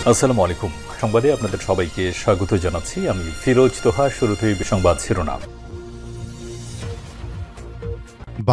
আসসালামু আলাইকুম। সংবাদে আপনাদের সবাইকে স্বাগত জানাচ্ছি। আমি ফিরোজ তোহা। শুরুতেই সংবাদ শিরোনাম।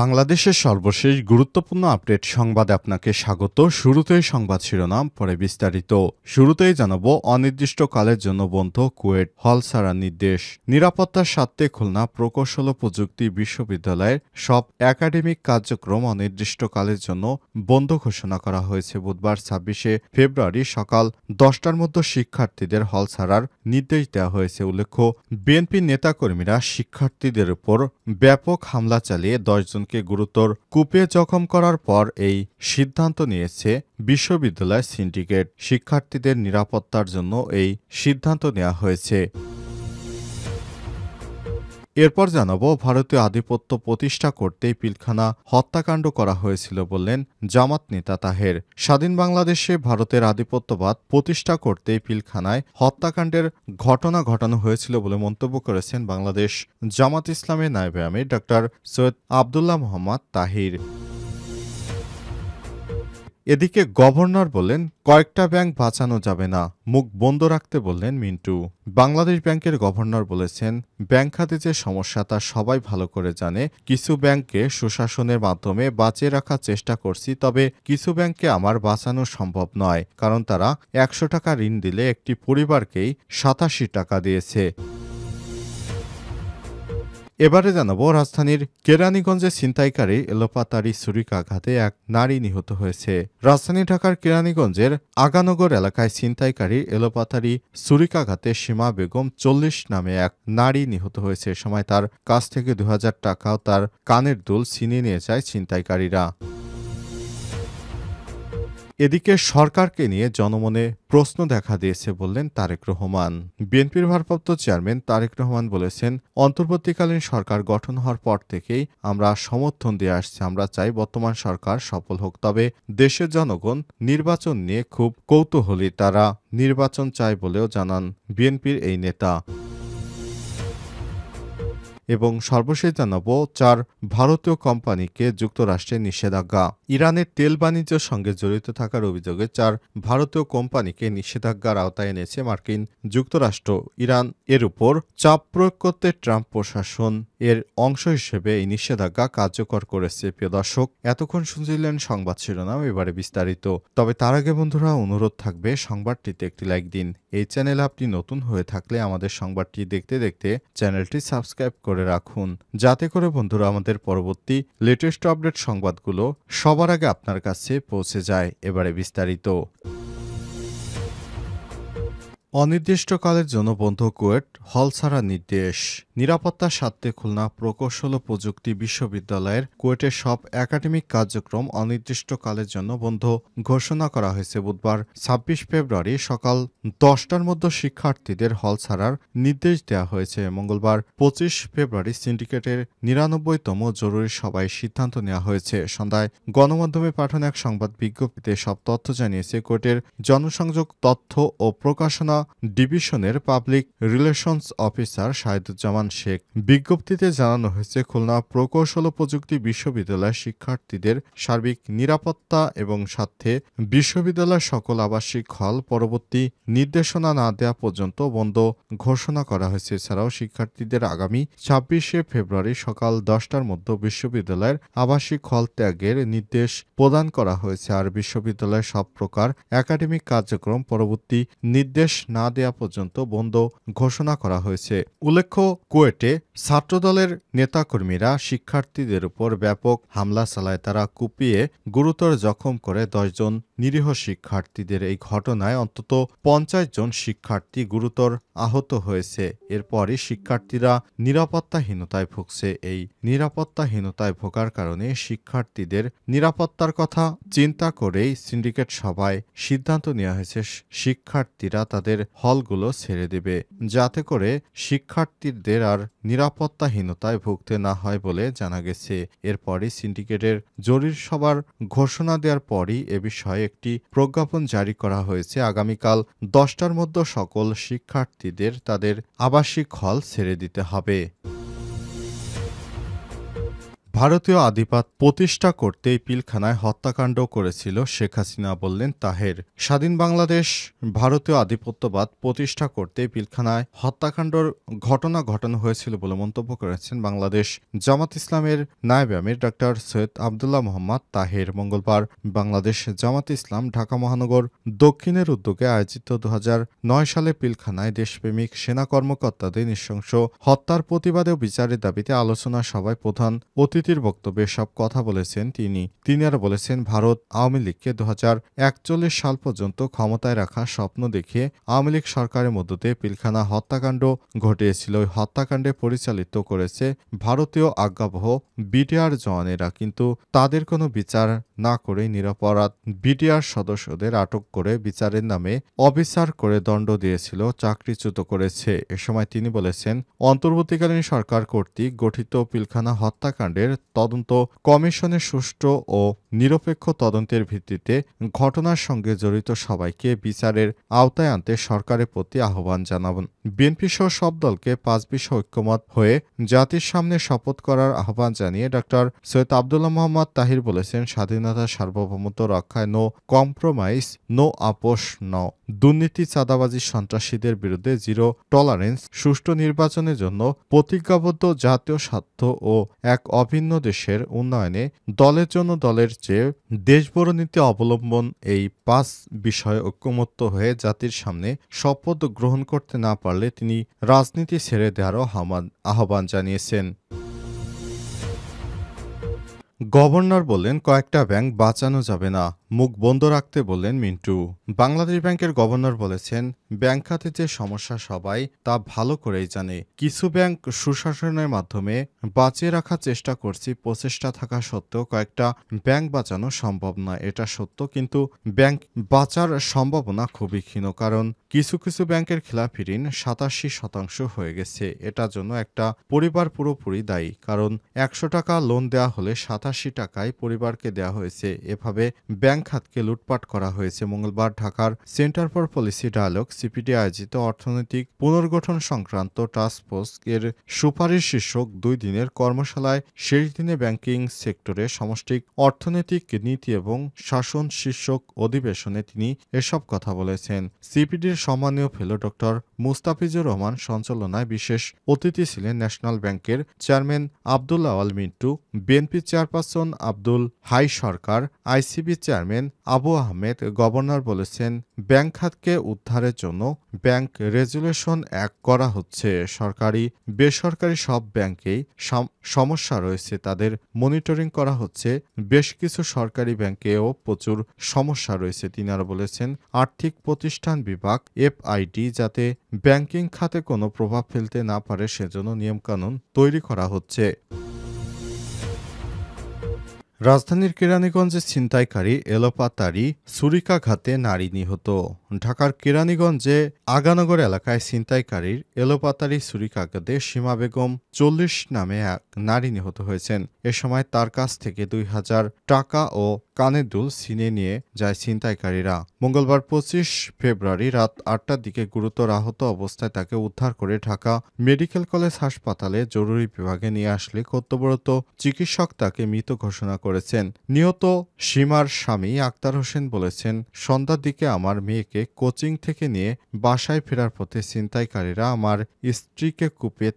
বাংলাদেশের সর্বশেষ গুরুত্বপূর্ণ আপডেট সংবাদে আপনাকে স্বাগত। শুরুতেই সংবাদ শিরোনাম, পরে বিস্তারিত। শুরুতেই জানাবো, অনির্দিষ্টকালের জন্য বন্ধ কুয়েট হল ছাড়ার নির্দেশ। নিরাপত্তার স্বার্থে খুলনা প্রকৌশল ও প্রযুক্তি বিশ্ববিদ্যালয়ের সব একাডেমিক কার্যক্রম অনির্দিষ্টকালের জন্য বন্ধ ঘোষণা করা হয়েছে। বুধবার ২৬শে ফেব্রুয়ারি সকাল ১০টার মধ্যে শিক্ষার্থীদের হল ছাড়ার নির্দেশ দেওয়া হয়েছে। উল্লেখ্য, বিএনপি নেতাকর্মীরা শিক্ষার্থীদের উপর ব্যাপক হামলা চালিয়ে ১০ জনকে গুরুতর কুপিয়ে জখম করার পর এই সিদ্ধান্ত নিয়েছে বিশ্ববিদ্যালয় সিন্ডিকেট। শিক্ষার্থীদের নিরাপত্তার জন্য এই সিদ্ধান্ত নেওয়া হয়েছে। এরপর জানাবো, ভারতীয় আধিপত্য প্রতিষ্ঠা করতেই পিলখানা হত্যাকাণ্ড করা হয়েছিল বললেন জামাত নেতা তাহের। স্বাধীন বাংলাদেশে ভারতের আধিপত্যবাদ প্রতিষ্ঠা করতেই পিলখানায় হত্যাকাণ্ডের ঘটনা ঘটানো হয়েছিল বলে মন্তব্য করেছেন বাংলাদেশ জামাত ইসলামের নায়েবে আমির ডা. সৈয়দ আবদুল্লাহ মোহাম্মদ তাহির। এদিকে গভর্নর বললেন, কয়েকটা ব্যাংক বাঁচানো যাবে না, মুখ বন্ধ রাখতে বললেন মিন্টু। বাংলাদেশ ব্যাংকের গভর্নর বলেছেন, ব্যাংক খাতে যে সমস্যা তা সবাই ভালো করে জানে। কিছু ব্যাংককে সুশাসনের মাধ্যমে বাঁচিয়ে রাখার চেষ্টা করছি, তবে কিছু ব্যাংককে আমার বাঁচানো সম্ভব নয়, কারণ তারা ১০০ টাকা ঋণ দিলে একটি পরিবারকেই ৮৭ টাকা দিয়েছে। এবারে জানাবো, রাজধানীর কেরানীগঞ্জে ছিনতাইকারী এলোপাতাড়ি ছুরিকাঘাতে এক নারী নিহত হয়েছে। রাজধানী ঢাকার কেরানীগঞ্জের আগানগর এলাকায় ছিনতাইকারী এলোপাতাড়ি ছুরিকাঘাতে সীমা বেগম ৪০ নামে এক নারী নিহত হয়েছে। এ সময় তার কাছ থেকে ২০০০ টাকা ও তার কানের দুল ছিনিয়ে নিয়ে যায় ছিনতাইকারীরা। এদিকে সরকারকে নিয়ে জনমনে প্রশ্ন দেখা দিয়েছে বললেন তারেক রহমান। বিএনপির ভারপ্রাপ্ত চেয়ারম্যান তারেক রহমান বলেছেন, অন্তর্বর্তীকালীন সরকার গঠন হওয়ার পর থেকেই আমরা সমর্থন দিয়ে আসছি। আমরা চাই বর্তমান সরকার সফল হোক, তবে দেশের জনগণ নির্বাচন নিয়ে খুব কৌতূহলী। তারা নির্বাচন চায় বলেও জানান বিএনপির এই নেতা। এবং সর্বশেষ জানাবো, ৪ ভারতীয় কোম্পানিকে যুক্তরাষ্ট্রের নিষেধাজ্ঞা। ইরানের তেল বাণিজ্যের সঙ্গে জড়িত থাকার অভিযোগে ৪ ভারতীয় কোম্পানিকে নিষেধাজ্ঞার আওতায় এনেছে মার্কিন যুক্তরাষ্ট্র। ইরান এর উপর চাপ প্রয়োগ করতে ট্রাম্প প্রশাসন এর অংশ হিসেবে এই নিষেধাজ্ঞা কার্যকর করেছে। প্রিয় দর্শক, এতক্ষণ শুনছিলেন সংবাদ শিরোনাম, এবারে বিস্তারিত। তবে তার আগে বন্ধুরা, অনুরোধ থাকবে সংবাদটিতে একটি লাইক দিন। এই চ্যানেলে আপনি নতুন হয়ে থাকলে আমাদের সংবাদটি দেখতে দেখতে চ্যানেলটি সাবস্ক্রাইব করে রাখুন, যাতে করে বন্ধুরা আমাদের পরবর্তী লেটেস্ট আপডেট সংবাদগুলো সবার আগে আপনার কাছে পৌঁছে যায়। এবারে বিস্তারিত। অনির্দিষ্টকালের জন্য বন্ধ কুয়েট হল ছাড়ার নির্দেশ। নিরাপত্তার স্বার্থে খুলনা প্রকৌশল ও প্রযুক্তি বিশ্ববিদ্যালয়ের কুয়েটের সব একাডেমিক কার্যক্রম অনির্দিষ্টকালের জন্য বন্ধ ঘোষণা করা হয়েছে। বুধবার ২৬ ফেব্রুয়ারি সকাল ১০টার মধ্যে শিক্ষার্থীদের হল ছাড়ার নির্দেশ দেওয়া হয়েছে। মঙ্গলবার ২৫ ফেব্রুয়ারি সিন্ডিকেটের ৯৯তম জরুরি সভায় সিদ্ধান্ত নেওয়া হয়েছে। সন্ধ্যায় গণমাধ্যমে পাঠানো এক সংবাদ বিজ্ঞপ্তিতে সব তথ্য জানিয়েছে কুয়েটের জনসংযোগ, তথ্য ও প্রকাশনা ডিভিশনের public relations officer Shahiduzzaman Sheikh. বিজ্ঞপ্তিতে জানানো হয়েছে, খুলনা প্রকৌশল ও প্রযুক্তি বিশ্ববিদ্যালয়ের শিক্ষার্থীদের সার্বিক নিরাপত্তা এবং স্বার্থে বিশ্ববিদ্যালয়ের সকল আবাসিক হল পরবর্তী নির্দেশনা না দেওয়া পর্যন্ত বন্ধ ঘোষণা করা হয়েছে। এছাড়াও শিক্ষার্থীদের আগামী ২৬শে ফেব্রুয়ারি সকাল ১০টার মধ্যে বিশ্ববিদ্যালয়ের আবাসিক হল ত্যাগের নির্দেশ প্রদান করা হয়েছে। আর বিশ্ববিদ্যালয়ের সব প্রকার একাডেমিক কার্যক্রম পরবর্তী নির্দেশ না দেওয়া পর্যন্ত বন্ধ ঘোষণা করা হয়েছে। উল্লেখ্য, কুয়েটে ছাত্রদলের নেতাকর্মীরা শিক্ষার্থীদের উপর ব্যাপক হামলা চালায়। তারা কুপিয়ে গুরুতর জখম করে ১০ জন নিরীহ শিক্ষার্থীদের। এই ঘটনায় অন্তত ৫০ জন শিক্ষার্থী গুরুতর আহত হয়েছে। এরপরই শিক্ষার্থীরা নিরাপত্তাহীনতায় ভুগছে। এই নিরাপত্তাহীনতায় ভোগার কারণে শিক্ষার্থীদের নিরাপত্তার কথা চিন্তা করেই সিন্ডিকেট সভায় সিদ্ধান্ত নেওয়া হয়েছে, শিক্ষার্থীরা তাদের হলগুলো ছেড়ে দেবে, যাতে করে শিক্ষার্থীদের আর নিরাপত্তাহীনতায় ভুগতে না হয় বলে জানা গেছে। এরপরই সিন্ডিকেটের জরুরি সভার ঘোষণা দেওয়ার পরই এ বিষয়ে একটি প্রজ্ঞাপন জারি করা হয়েছে। আগামীকাল ১০টার মধ্যে সকল শিক্ষার্থীদের তাদের আবাসিক হল ছেড়ে দিতে হবে। ভারতীয় আধিপত্য প্রতিষ্ঠা করতেই পিলখানায় হত্যাকাণ্ড করেছিল শেখ হাসিনা, বললেন তাহের। স্বাধীন বাংলাদেশ ভারতীয় আধিপত্যবাদ প্রতিষ্ঠা করতেই পিলখানায় হত্যাকাণ্ডর ঘটনা ঘটানো হয়েছিল বলে মন্তব্য করেছেন বাংলাদেশ জামাত ইসলামের নায়েবে আমির ডক্টর সৈয়দ আবদুল্লাহ মোহাম্মদ তাহের। মঙ্গলবার বাংলাদেশ জামাত ইসলাম ঢাকা মহানগর দক্ষিণের উদ্যোগে আয়োজিত 2009 সালে পিলখানায় দেশপ্রেমিক সেনা কর্মকর্তাদের নৃশংস হত্যার প্রতিবাদে ও বিচারের দাবিতে আলোচনা সভায় প্রধান অতিথির বক্তব্যে সব কথা বলেছেন তিনি আরও বলেছেন, ভারত আওয়ামী লীগকে 2041 সাল পর্যন্ত ক্ষমতায় রাখার স্বপ্ন দেখিয়ে আওয়ামী লীগ সরকারের মধ্য দিয়ে পিলখানা হত্যাকাণ্ড ঘটিয়েছিল। ওই হত্যাকাণ্ডে পরিচালিত করেছে ভারতীয় আজ্ঞাবহ বিটিআর জওয়ানেরা, কিন্তু তাদের কোনো বিচার না করে নিরপরাধ বিটিআর সদস্যদের আটক করে বিচারের নামে অবিচার করে দণ্ড দিয়েছিল, চাকরিচ্যুত করেছে। এ সময় তিনি বলেছেন, অন্তর্বর্তীকালীন সরকার কর্তৃক গঠিত পিলখানা হত্যাকাণ্ডের তদন্ত কমিশনের সুষ্ঠু ও নিরপেক্ষ তদন্তের ভিত্তিতে ঘটনার সঙ্গে জড়িত সবাইকে বিচারের আওতায় আনতে সরকারের প্রতি আহ্বান জানাবেন। বিএনপি সহ সব দলকে 5 বিষয়ে ঐক্যমত হয়ে জাতির সামনে শপথ করার আহ্বান জানিয়ে ডক্টর সৈয়দ আবদুল্লাহ মোহাম্মদ তাহির বলেছেন, স্বাধীনতা সার্বভৌমত্ব রক্ষায় নো কম্প্রোমাইজ, নো আপোষ, দুর্নীতি, চাঁদাবাজি, সন্ত্রাসীদের বিরুদ্ধে জিরো টলারেন্স, সুষ্ঠু নির্বাচনের জন্য প্রতিজ্ঞাবদ্ধ জাতীয় স্বার্থ ও এক অভিন্ন দেশের উন্নয়নে দলের জন্য দলের চেয়ে দেশবড় নীতি অবলম্বন, এই 5 বিষয়ে ঐক্যমত্য হয়ে জাতির সামনে শপথ গ্রহণ করতে না পারলে তিনি রাজনীতি ছেড়ে দেওয়ারও আহ্বান জানিয়েছেন। গভর্নর বললেন, কয়েকটা ব্যাংক বাঁচানো যাবে না, মুখ বন্ধ রাখতে বললেন মিন্টু। বাংলাদেশ ব্যাংকের গভর্নর বলেছেন, ব্যাংক খাতে যে সমস্যা সবাই তা ভালো করেই জানে। কিছু ব্যাংক সুশাসনের মাধ্যমে বাঁচিয়ে রাখার চেষ্টা করছি, প্রচেষ্টা থাকা সত্ত্বেও কয়েকটা ব্যাংক বাঁচানো সম্ভব না, এটা সত্য, কিন্তু ব্যাংক বাঁচার সম্ভাবনা খুবই ক্ষীণ, কারণ কিছু কিছু ব্যাংকের খেলাপি ঋণ 87% হয়ে গেছে। এটার জন্য একটা পরিবার পুরোপুরি দায়ী, কারণ 100 টাকা লোন দেওয়া হলে 87 টাকায় পরিবারকে দেওয়া হয়েছে। এভাবে ব্যাংক খাতকে লুটপাট করা হয়েছে। মঙ্গলবার ঢাকার Centre for Policy Dialogue CPD আয়োজিত অর্থনৈতিক পুনর্গঠন সংক্রান্ত টাস্কফোর্স এর সুপারিশ শীর্ষক 2 দিনের কর্মশালায় শেষ দিনে ব্যাংকিং সেক্টরে সমষ্টিক অর্থনৈতিক নীতি এবং শাসন শীর্ষক অধিবেশনে তিনি এসব কথা বলেছেন। সিপিডির সম্মানীয় ফেলো ডক্টর মুস্তাফিজুর রহমান সঞ্চালনায় বিশেষ অতিথি ছিলেন ন্যাশনাল ব্যাংকের chairman Abdul Awal Mintu, BNP chairperson Abdul Hai Sarkar, ICB chairman Abu Ahmed. Governor বলেছেন, ব্যাংক খাতকে উদ্ধারের জন্য ব্যাংক রেজুলেশন 1 করা হচ্ছে। সরকারি বেসরকারি সব ব্যাংকেই সমস্যা রয়েছে, তাদের মনিটরিং করা হচ্ছে। বেশ কিছু সরকারি ব্যাংকেও প্রচুর সমস্যা রয়েছে। তিনি আরও বলেছেন, আর্থিক প্রতিষ্ঠান বিভাগ এফআইডি যাতে ব্যাংকিং খাতে কোনো প্রভাব ফেলতে না পারে সেজন্য নিয়মকানুন তৈরি করা হচ্ছে। রাজধানীর কেরানীগঞ্জে ছিনতাইকারী এলোপাতাড়ি ছুরিকাঘাতে নারী নিহত। ঢাকার কেরানীগঞ্জে আগানগর এলাকায় ছিনতাইকারীর এলোপাতাড়ি ছুরিকাঘাতে সীমা বেগম 40 নামে এক নারী নিহত হয়েছেন। এ সময় তার কাছ থেকে 2000 টাকা ও কানের দুল ছিনিয়ে নিয়ে যায় ছিনতাইকারীরা। মঙ্গলবার 25 ফেব্রুয়ারি রাত 8টার দিকে গুরুতর আহত অবস্থায় তাকে উদ্ধার করে ঢাকা মেডিকেল কলেজ হাসপাতালে জরুরি বিভাগে নিয়ে আসলে কর্তব্যরত চিকিৎসক তাকে মৃত ঘোষণা করেছেন। নিহত সীমার স্বামী আক্তার হোসেন বলেছেন, সন্ধ্যার দিকে আমার মেয়েকে কোচিং থেকে নিয়ে বাসায় ফেরার পথে ছিনতাইকারীরা আমার স্ত্রীকে কুপিয়ে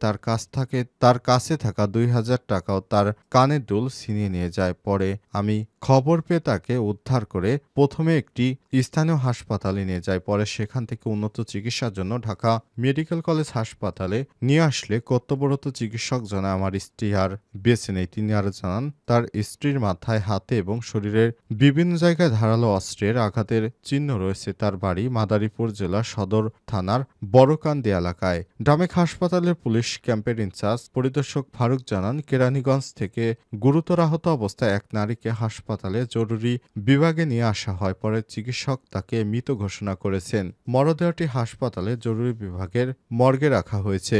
তার কাছে থাকা 2000 টাকা ও তার কানের দুল ছিনিয়ে নিয়ে যায়। পরে আমি খবর পেয়ে তাকে উদ্ধার করে প্রথমে একটি স্থানীয় হাসপাতালে নিয়ে যায়, পরে সেখান থেকে উন্নত চিকিৎসার জন্য ঢাকা মেডিকেল কলেজ হাসপাতালে নিয়ে আসলে কর্তব্যরত চিকিৎসক জানায় আমার স্ত্রী আর বেঁচে নেই। তিনি আরও জানান, তার স্ত্রীর মাথায়, হাতে এবং শরীরের বিভিন্ন জায়গায় ধারালো অস্ত্রের আঘাতের চিহ্ন রয়েছে। তার বাড়ি মাদারীপুর জেলা সদর থানার বড়কান্দি এলাকায়। ঢামেক হাসপাতালের পুলিশ ক্যাম্পের ইনচার্জ পরিদর্শক ফারুক জানান, কেরানীগঞ্জ থেকে গুরুতর আহত অবস্থায় এক নারীকে হাসপাতালে জরুরি বিভাগে নিয়ে আসা হয়। পরে চিকিৎসক তাকে মৃত ঘোষণা করেছেন। মরদেহটি হাসপাতালে জরুরি বিভাগের মর্গে রাখা হয়েছে।